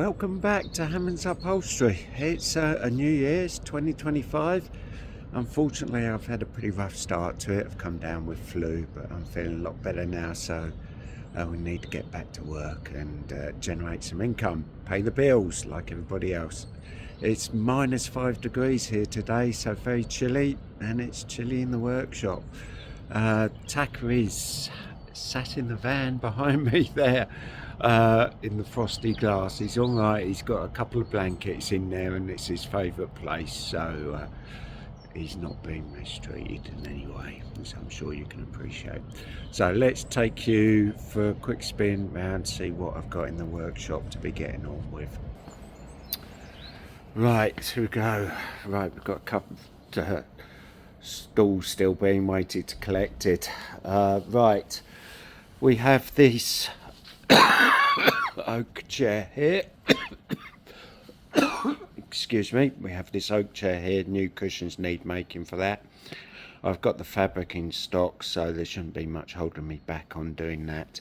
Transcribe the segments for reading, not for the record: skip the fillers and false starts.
Welcome back to Hammond's Upholstery. It's a New Year's 2025. Unfortunately, I've had a pretty rough start to it. I've come down with flu, but I'm feeling a lot better now, so we need to get back to work and generate some income, pay the bills like everybody else. It's -5 degrees here today, so very chilly, and it's chilly in the workshop. Tacker is sat in the van behind me there. In the frosty glass. He's all right. He's got a couple of blankets in there, and it's his favourite place, so he's not being mistreated in any way, as I'm sure you can appreciate. So let's take you for a quick spin round, see what I've got in the workshop to be getting on with. Right, here we go. Right, we've got a couple of stalls still being waited to collected. Right, we have this oak chair here. Excuse me, we have this oak chair here. New cushions need making for that. I've got the fabric in stock, so there shouldn't be much holding me back on doing that.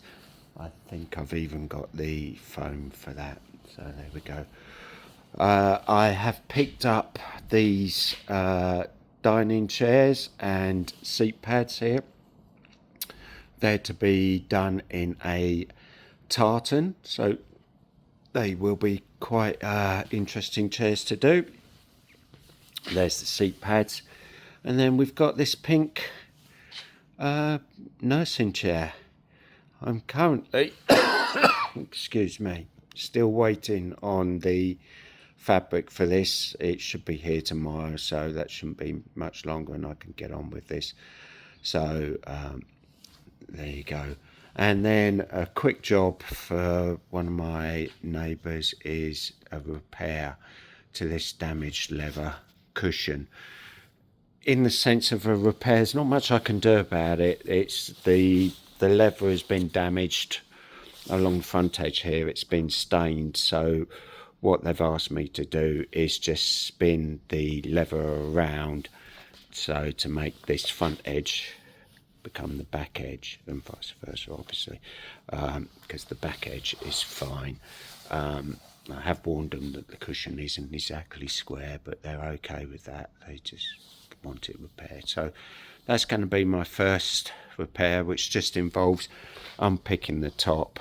I think I've even got the foam for that, so there we go. I have picked up these dining chairs and seat pads here. They're to be done in a tartan, so they will be quite interesting chairs to do. There's the seat pads, and then we've got this pink nursing chair. I'm currently excuse me, still waiting on the fabric for this. It should be here tomorrow, so that shouldn't be much longer and I can get on with this. So there you go. And then a quick job for one of my neighbours is a repair to this damaged leather cushion. In the sense of a repair, there's not much I can do about it. It's the leather has been damaged along the front edge here. It's been stained, so what they've asked me to do is just spin the leather around, so to make this front edge become the back edge, and vice versa, obviously, because the back edge is fine. I have warned them that the cushion isn't exactly square, but they're okay with that. They just want it repaired. So that's going to be my first repair, which just involves unpicking the top,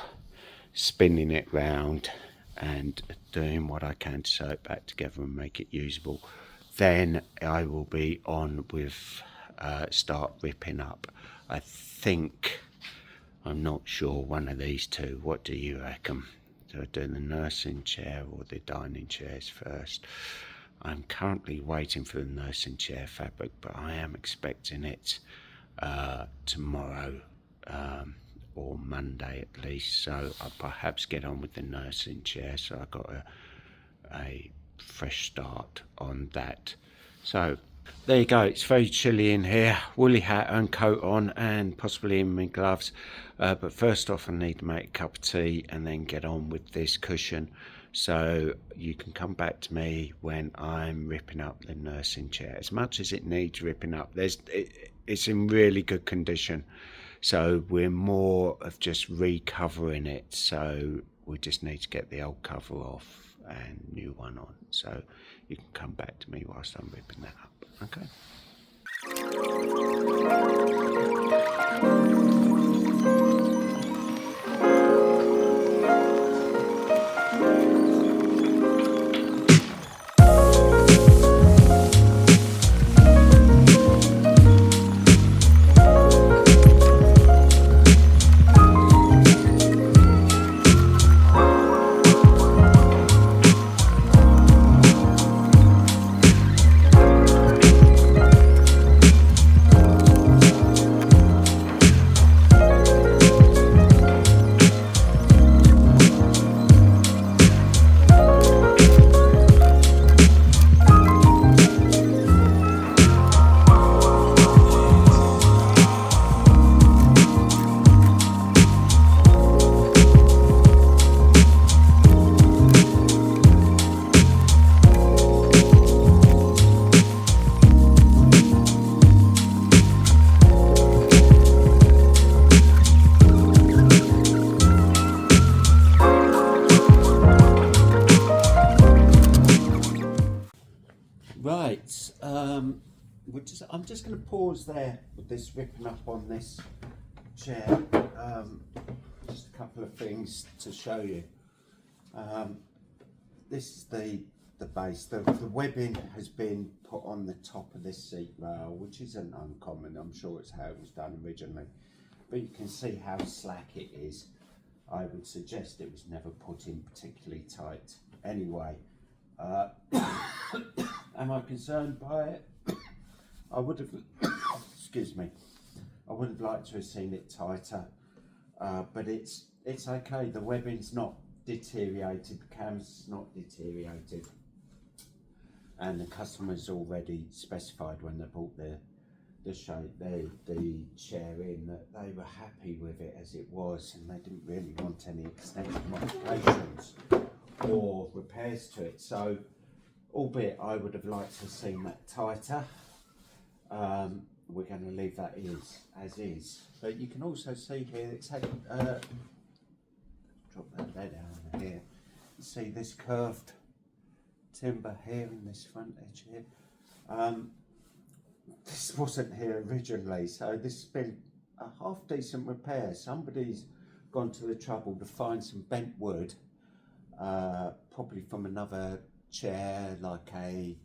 spinning it round, and doing what I can to sew it back together and make it usable. Then I will be on with start ripping up. I think, I'm not sure, one of these two. What do you reckon? Do I do the nursing chair or the dining chairs first? I'm currently waiting for the nursing chair fabric, but I am expecting it tomorrow or Monday at least, so I'll perhaps get on with the nursing chair, so I've got a fresh start on that. So there you go. It's very chilly in here. Woolly hat and coat on, and possibly in my gloves. But first off, I need to make a cup of tea and then get on with this cushion. So you can come back to me when I'm ripping up the nursing chair. As much as it needs ripping up, it's in really good condition. So we're more of just recovering it. So we just need to get the old cover off and new one on. So you can come back to me whilst I'm ripping that up. Okay. Right, I'm just going to pause there with this ripping up on this chair. Just a couple of things to show you. This is the base. The webbing has been put on the top of this seat rail, which isn't uncommon. I'm sure it's how it was done originally. But you can see how slack it is. I would suggest it was never put in particularly tight. Anyway, am I concerned by it? I would have, excuse me, I would have liked to have seen it tighter, but it's okay. The webbing's not deteriorated, the canvas is not deteriorated, and the customer's already specified when they bought the chair in that they were happy with it as it was, and they didn't really want any extensive modifications or repairs to it. So, albeit I would have liked to have seen that tighter, we're going to leave that as is. But you can also see here it's had drop that there down here. You see this curved timber here in this front edge here. This wasn't here originally, so this has been a half decent repair. Somebody's gone to the trouble to find some bent wood, probably from another chair, like a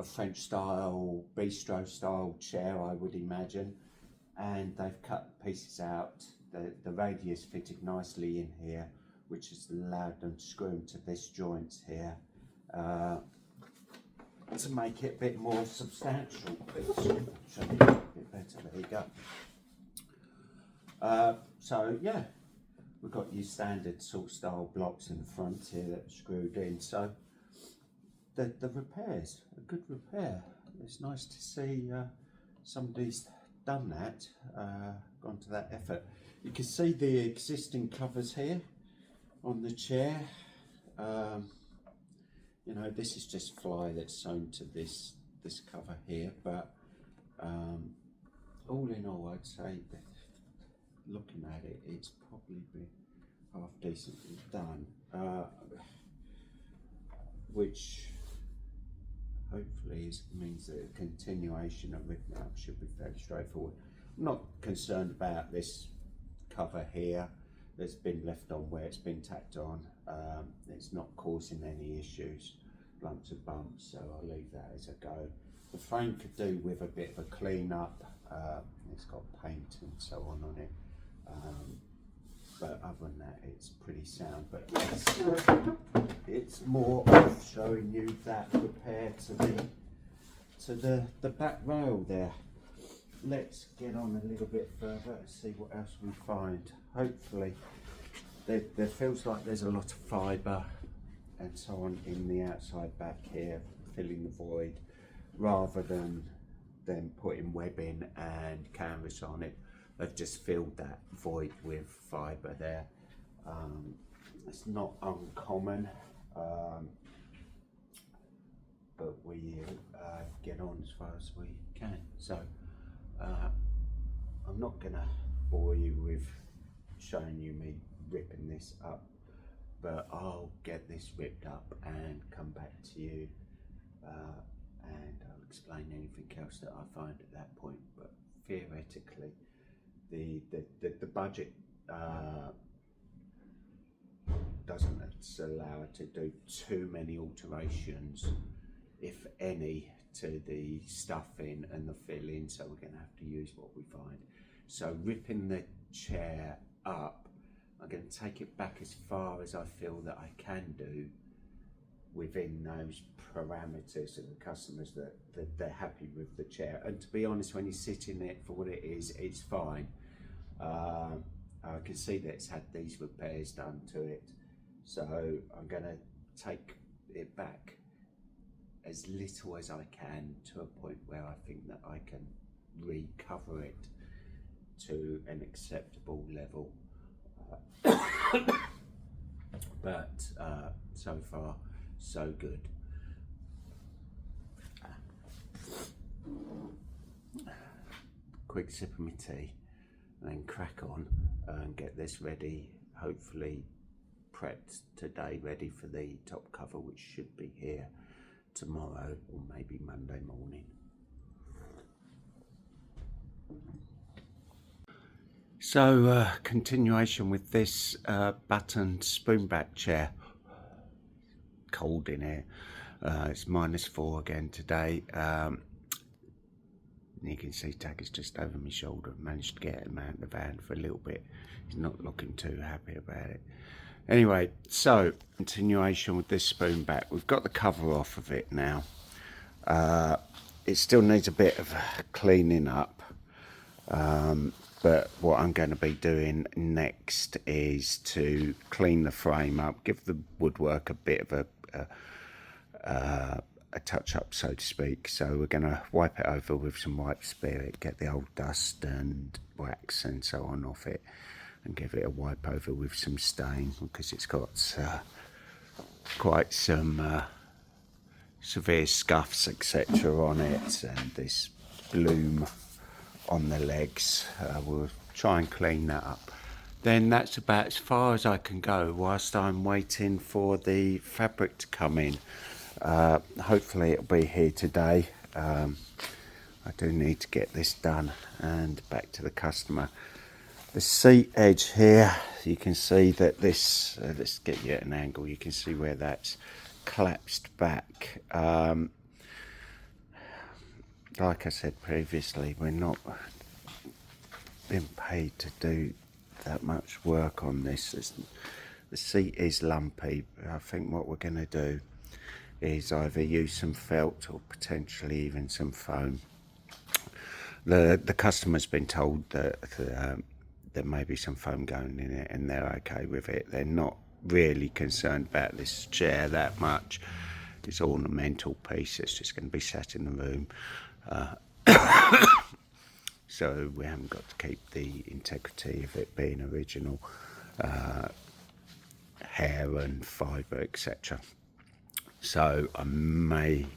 French style, bistro style chair, I would imagine, and they've cut pieces out. The radius fitted nicely in here, which has allowed them to screw into this joint here, to make it a bit more substantial. Show you a bit better. There you go. So yeah, we've got your standard sort of style blocks in the front here that are screwed in. So the repair's a good repair. It's nice to see somebody's done that, gone to that effort. You can see the existing covers here on the chair. You know, this is just fly that's sewn to this cover here, but all in all, I'd say that looking at it, it's probably been half decently done, which hopefully means that a continuation of ripping up should be fairly straightforward. I'm not concerned about this cover here that's been left on where it's been tacked on. It's not causing any issues, lumps or bumps, so I'll leave that as a go. The frame could do with a bit of a clean up. It's got paint and so on it, but other than that it's pretty sound. But it's more of showing you that repair to the back rail there. Let's get on a little bit further and see what else we find. Hopefully there feels like there's a lot of fibre and so on in the outside back here, filling the void, rather than putting webbing and canvas on it. They've just filled that void with fibre there. It's not uncommon, but we get on as far as we can. So I'm not going to bore you with showing you me ripping this up, but I'll get this ripped up and come back to you, and I'll explain anything else that I find at that point. But theoretically, the budget doesn't allow it to do too many alterations, if any, to the stuffing and the filling, so we're going to have to use what we find. So ripping the chair up, I'm going to take it back as far as I feel that I can do within those parameters of the customers that they're happy with the chair. And to be honest, when you sit in it for what it is, it's fine. I can see that it's had these repairs done to it, so I'm going to take it back as little as I can to a point where I think that I can recover it to an acceptable level. But so far so good. Quick sip of my tea and then crack on and get this ready, hopefully prepped today, ready for the top cover, which should be here tomorrow or maybe Monday morning. So continuation with this button spoonback chair. Cold in here. It's -4 again today. You can see Tagger's just over my shoulder. Managed to get him out of the van for a little bit. He's not looking too happy about it. Anyway, so continuation with this spoonback. We've got the cover off of it now. It still needs a bit of cleaning up. But what I'm going to be doing next is to clean the frame up, give the woodwork a bit of a touch up, so to speak. So we're going to wipe it over with some white spirit, get the old dust and wax and so on off it, and give it a wipe over with some stain, because it's got quite some severe scuffs etc on it, and this bloom on the legs. We'll try and clean that up. Then that's about as far as I can go whilst I'm waiting for the fabric to come in. Hopefully it'll be here today. I do need to get this done and back to the customer. The seat edge here, you can see that this, let's get you at an angle, you can see where that's collapsed back. Like I said previously, we're not being paid to do that much work on this. The seat is lumpy. I think what we're going to do is either use some felt or potentially even some foam. The customer's been told that there may be some foam going in it, and they're okay with it. They're not really concerned about this chair that much. It's an ornamental piece. It's just going to be sat in the room. So we haven't got to keep the integrity of it being original, hair and fibre, etc. So I may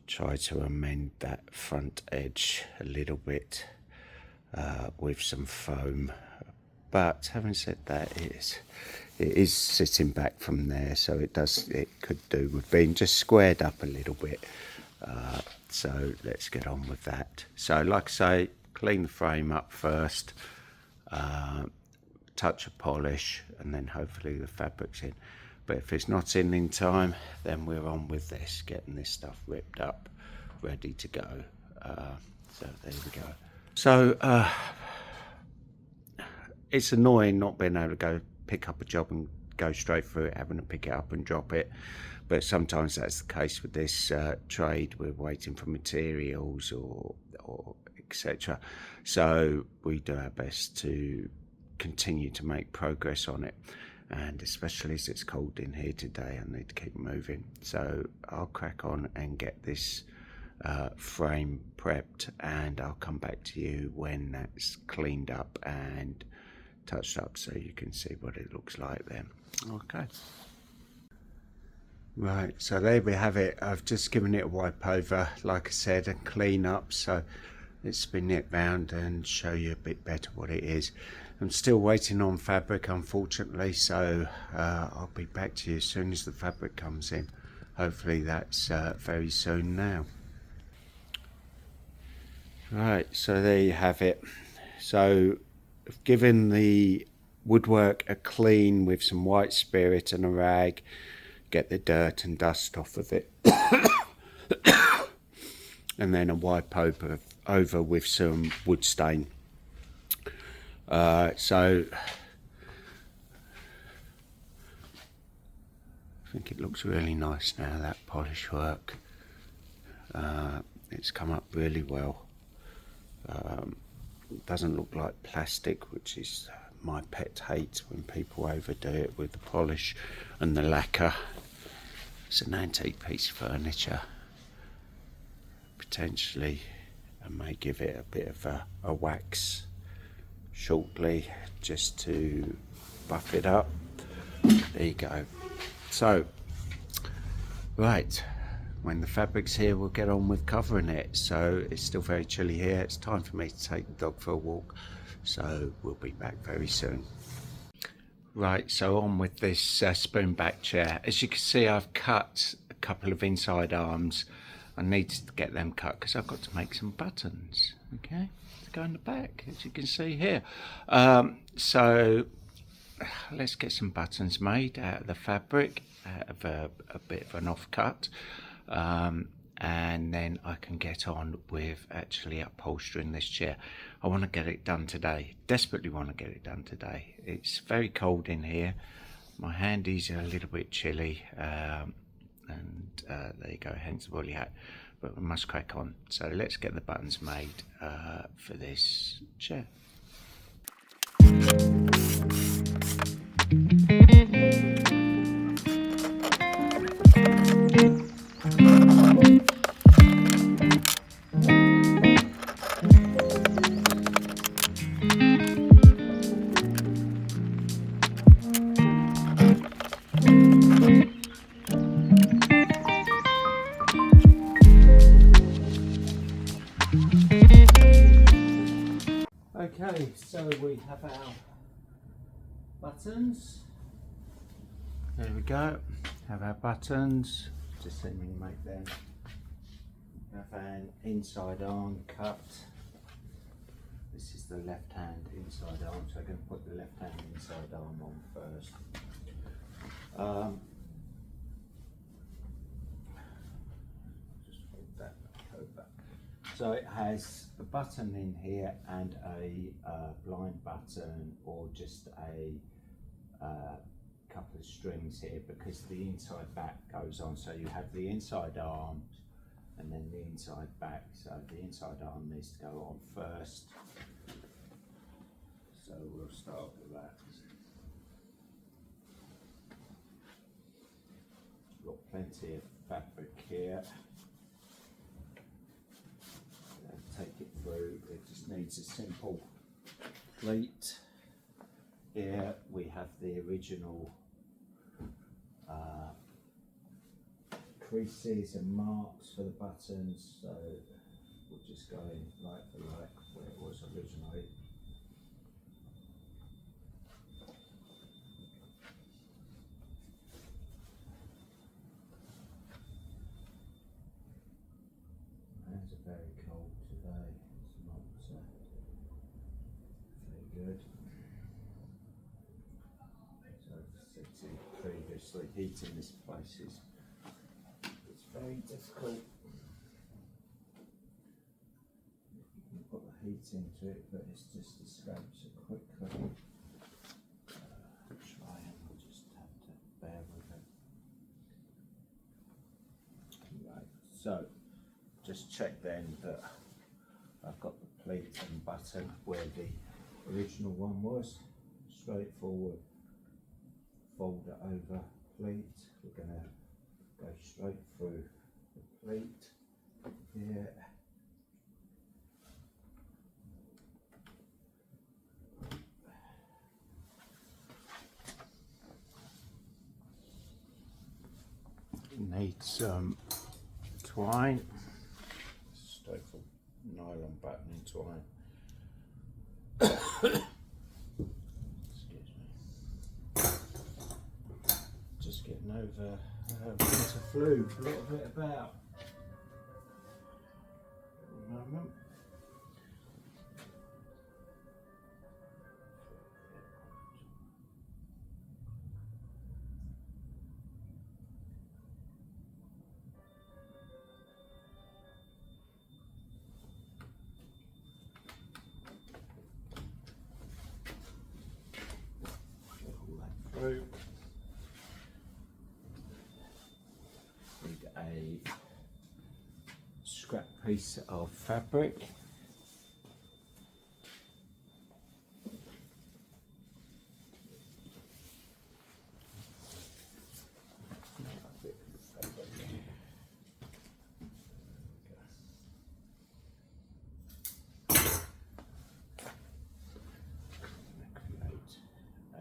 try to amend that front edge a little bit with some foam, but having said that, it is sitting back from there, so it could do with being just squared up a little bit. So let's get on with that. So like I say, clean the frame up first, touch of polish, and then hopefully the fabric's in. But if it's not in time, then we're on with this, getting this stuff ripped up, ready to go. So there we go. So it's annoying not being able to go pick up a job and go straight through it, having to pick it up and drop it. But sometimes that's the case with this trade. We're waiting for materials or etc. So we do our best to continue to make progress on it. And especially as it's cold in here today, I need to keep moving. So I'll crack on and get this frame prepped, and I'll come back to you when that's cleaned up and touched up, so you can see what it looks like then. Okay. Right, so there we have it. I've just given it a wipe over, like I said, and clean up. So let's spin it round and show you a bit better what it is. I'm still waiting on fabric, unfortunately, so I'll be back to you as soon as the fabric comes in. Hopefully that's very soon now. Right, so there you have it. So I've given the woodwork a clean with some white spirit and a rag, get the dirt and dust off of it, and then a wipe over with some wood stain. So I think it looks really nice now, that polish work. It's come up really well. It doesn't look like plastic, which is my pet hate when people overdo it with the polish and the lacquer. It's an antique piece of furniture. Potentially I may give it a bit of a wax shortly just to buff it up. There you go. So right, when the fabric's here, we'll get on with covering it. So it's still very chilly here. It's time for me to take the dog for a walk, so we'll be back very soon. Right, so on with this spoon back chair. As you can see, I've cut a couple of inside arms. I need to get them cut because I've got to make some buttons, okay, to go in the back, as you can see here. So let's get some buttons made out of the fabric, out of a bit of an offcut, and then I can get on with actually upholstering this chair. I want to get it done today, desperately want to get it done today. It's very cold in here, my handies are a little bit chilly, and there you go, hence the woolly hat, but we must crack on. So let's get the buttons made for this chair. Okay, so we have our buttons. There we go. Have our buttons. Just let me make them. Have an inside arm cut. This is the left hand inside arm, so I'm going to put the left hand inside arm on first. Just hold that over. So it has a button in here and a blind button, or just a couple of strings here, because the inside back goes on. So you have the inside arm and then the inside back. So the inside arm needs to go on first. So we'll start with that. Got plenty of fabric here. Take it through. It just needs a simple pleat. Here we have the original creases and marks for the buttons, so we'll just go in like for like where it was originally. Hands are very cold today, it's not very good. So as I said previously, heating this place is very difficult. You can put the heat into it, but it's just escapes so quickly. Try and we'll just have to bear with it. Right, so just check then that I've got the pleat and button where the original one was. Straightforward, fold it over pleat. We're going to go straight through the pleat here. Need some twine, straight for nylon button and twine. Excuse me. Just getting over winter flu a little bit about. A moment. Through. Need a scrap piece of fabric.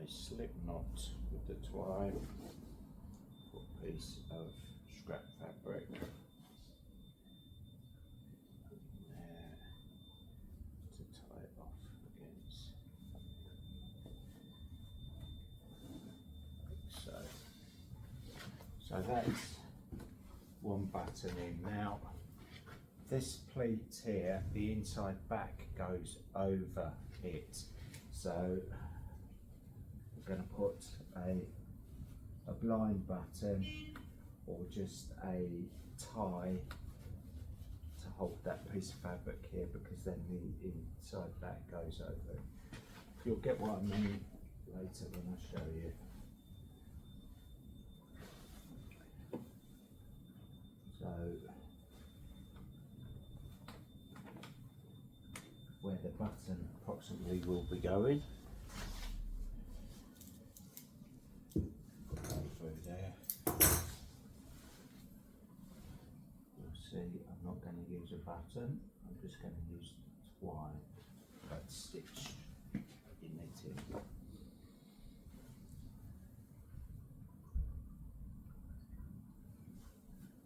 Slip knot with the twine, a piece of scrap fabric there to tie it off against. So that's one button in. Now this pleat here, the inside back goes over it, so I'm going to put a blind button or just a tie to hold that piece of fabric here, because then the inside back goes over. You'll get what I mean later when I show you. So where the button approximately will be going, go through there. You'll see I'm not going to use a button, I'm just going to use twine, but stitch in knitting.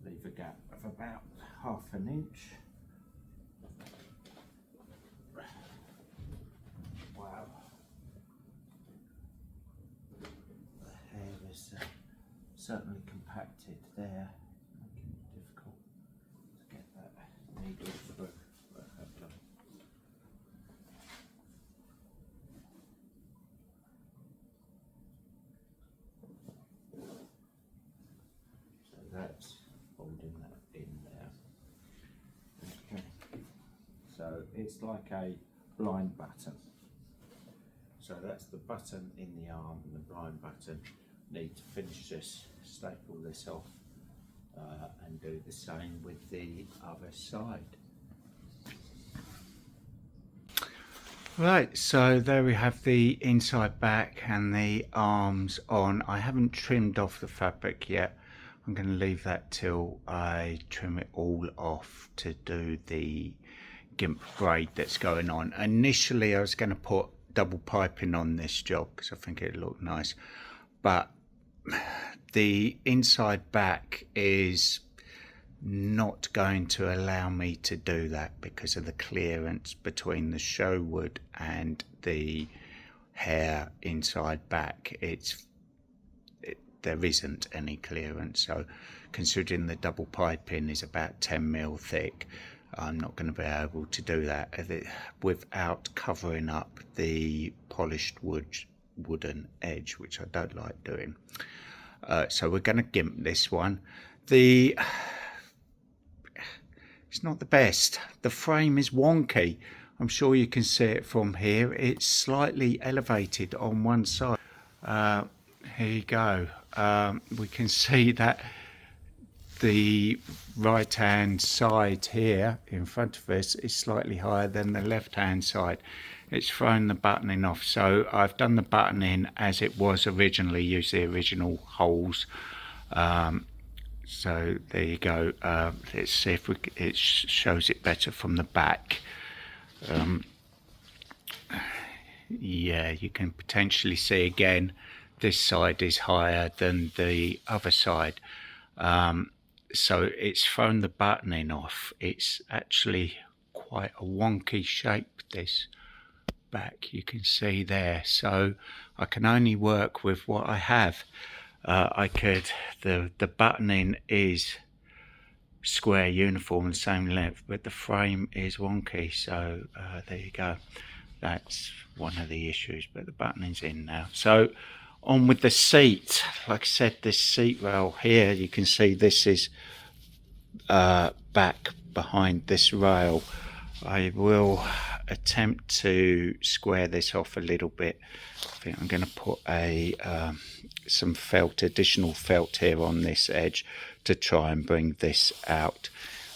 Leave a gap of about ½ an inch. Wow, the hair is certainly compacted there, making it difficult to get that needle through. So that's holding that in there. Okay, so it's like a blind button. So that's the button in the arm and the blind button. Need to finish this, staple this off, and do the same with the other side. Right, so there we have the inside back and the arms on. I haven't trimmed off the fabric yet. I'm going to leave that till I trim it all off to do the gimp braid that's going on. Initially I was going to put double piping on this job because I think it looked nice, but the inside back is not going to allow me to do that because of the clearance between the show wood and the hair inside back. There isn't any clearance, so considering the double piping is about 10mm thick, I'm not going to be able to do that without covering up the polished wooden edge, which I don't like doing. So we're going to gimp this one. It's not the best. The frame is wonky. I'm sure you can see it from here. It's slightly elevated on one side. Here you go. We can see that the right hand side here in front of us is slightly higher than the left hand side. It's thrown the buttoning off, so I've done the buttoning as it was originally, use the original holes. So there you go. Let's see if it shows it better from the back. Yeah, you can potentially see again this side is higher than the other side. So it's thrown the buttoning off. It's actually quite a wonky shape, this back, you can see there. So I can only work with what I have. The buttoning is square, uniform, the same length, but the frame is wonky. So there you go. That's one of the issues, but the buttoning's in now. So on with the seat. Like I said, this seat rail here, you can see this is back behind this rail. I will attempt to square this off a little bit. I think I'm going to put some additional felt here on this edge to try and bring this out.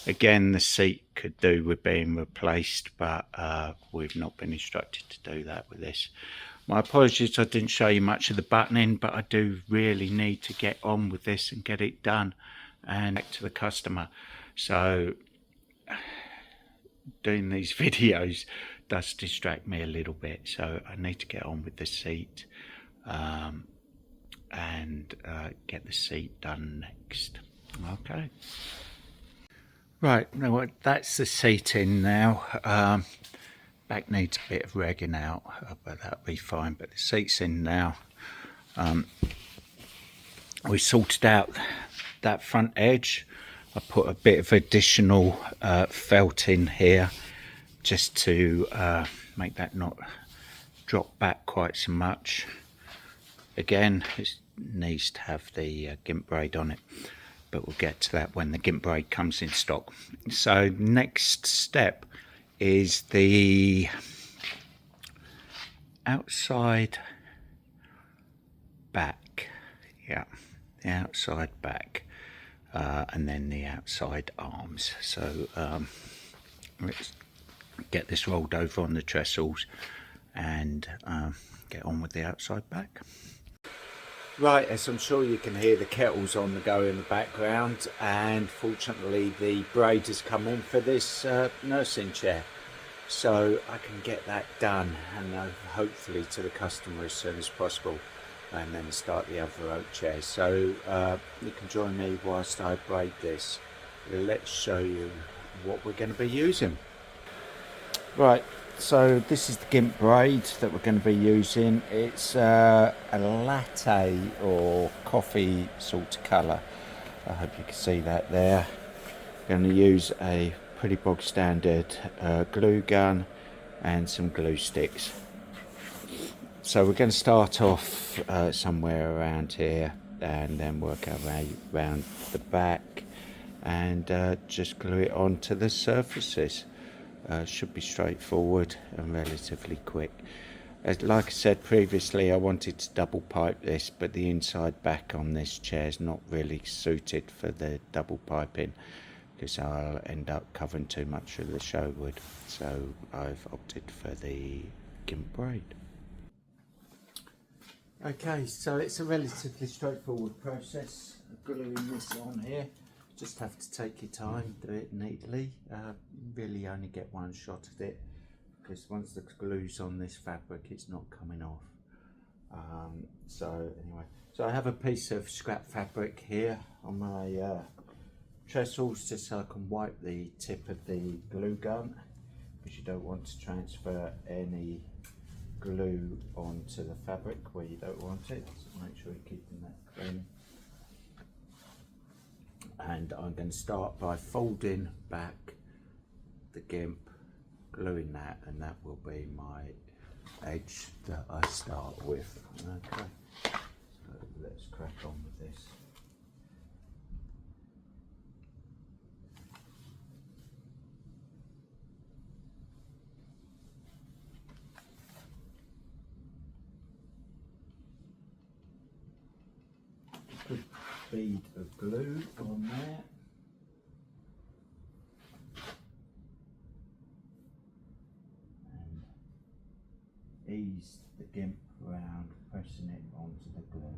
Again, the seat could do with being replaced, but we've not been instructed to do that with this. My apologies, I didn't show you much of the buttoning, but I do really need to get on with this and get it done and back to the customer. So doing these videos does distract me a little bit, so I need to get on with the seat and get the seat done next. Okay. Right, now that's the seat in now. Back needs a bit of regging out, but that'll be fine. But the seat's in now. We sorted out that front edge. I put a bit of additional felt in here just to make that not drop back quite so much. Again, it needs to have the gimp braid on it, but we'll get to that when the gimp braid comes in stock. So next step is the outside back, yeah, the outside back, and then the outside arms. So let's get this rolled over on the trestles and get on with the outside back. Right, as I'm sure you can hear, the kettle's on the go in the background, and fortunately the braid has come in for this nursing chair, so I can get that done and hopefully to the customer as soon as possible, and then start the other oak chairs. So you can join me whilst I braid this. Let's show you what we're going to be using. Right, so this is the gimp braid that we're going to be using. It's a latte or coffee sort of colour. I hope you can see that there. Going to use a pretty bog standard glue gun and some glue sticks. So we're going to start off somewhere around here and then work our way around the back and just glue it onto the surfaces. Should be straightforward and relatively quick. Like I said previously, I wanted to double pipe this, but the inside back on this chair is not really suited for the double piping because I'll end up covering too much of the show wood. So I've opted for the gimp braid. Okay, so it's a relatively straightforward process of gluing this on here. Just have to take your time, do it neatly. Really only get one shot at it because once the glue's on this fabric, it's not coming off. So anyway, so I have a piece of scrap fabric here on my trestles just so I can wipe the tip of the glue gun, because you don't want to transfer any glue onto the fabric where you don't want it. So make sure you're keeping that clean. And I'm going to start by folding back the gimp, gluing that, and that will be my edge that I start with. Okay, so let's crack on with this. Good bead of glue on there. And ease the gimp around, pressing it onto the glue.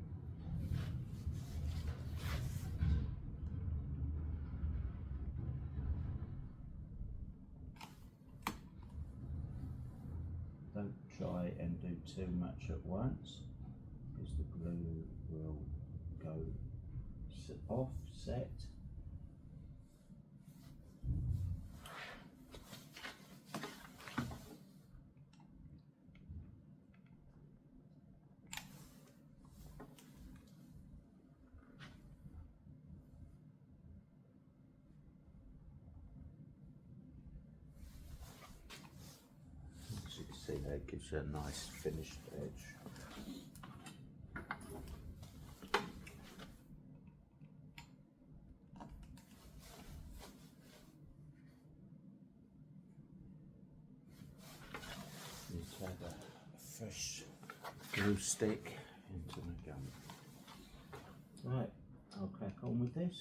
Don't try and do too much at once, because the glue will go offset. As you can see, that gives you a nice finished edge. Add a fresh glue stick into the gun. Right, I'll crack on with this.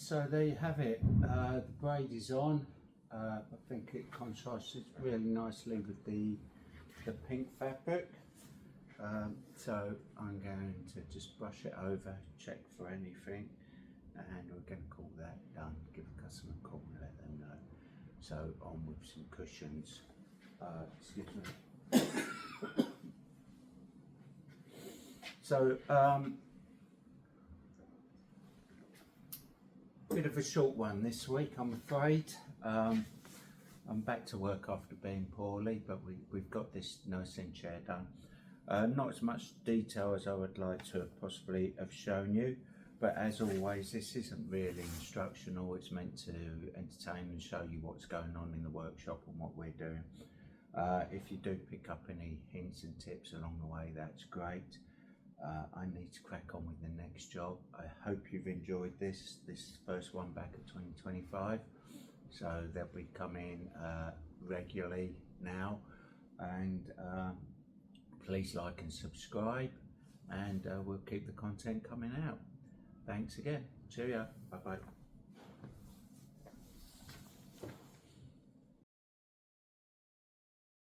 so there you have it. The braid is on. I think it contrasts really nicely with the pink fabric. So I'm going to just brush it over, check for anything, and we're going to call that done. Give the customer a call and let them know. So on with some cushions. Excuse me. So bit of a short one this week, I'm afraid. I'm back to work after being poorly, but we've got this nursing chair done. Not as much detail as I would like to possibly have shown you, but as always, this isn't really instructional. It's meant to entertain and show you what's going on in the workshop and what we're doing. If you do pick up any hints and tips along the way, that's great. I need to crack on with the next job. I hope you've enjoyed this first one back at 2025. So they'll be coming regularly now, and please like and subscribe, and we'll keep the content coming out. Thanks again. Cheerio. Bye bye.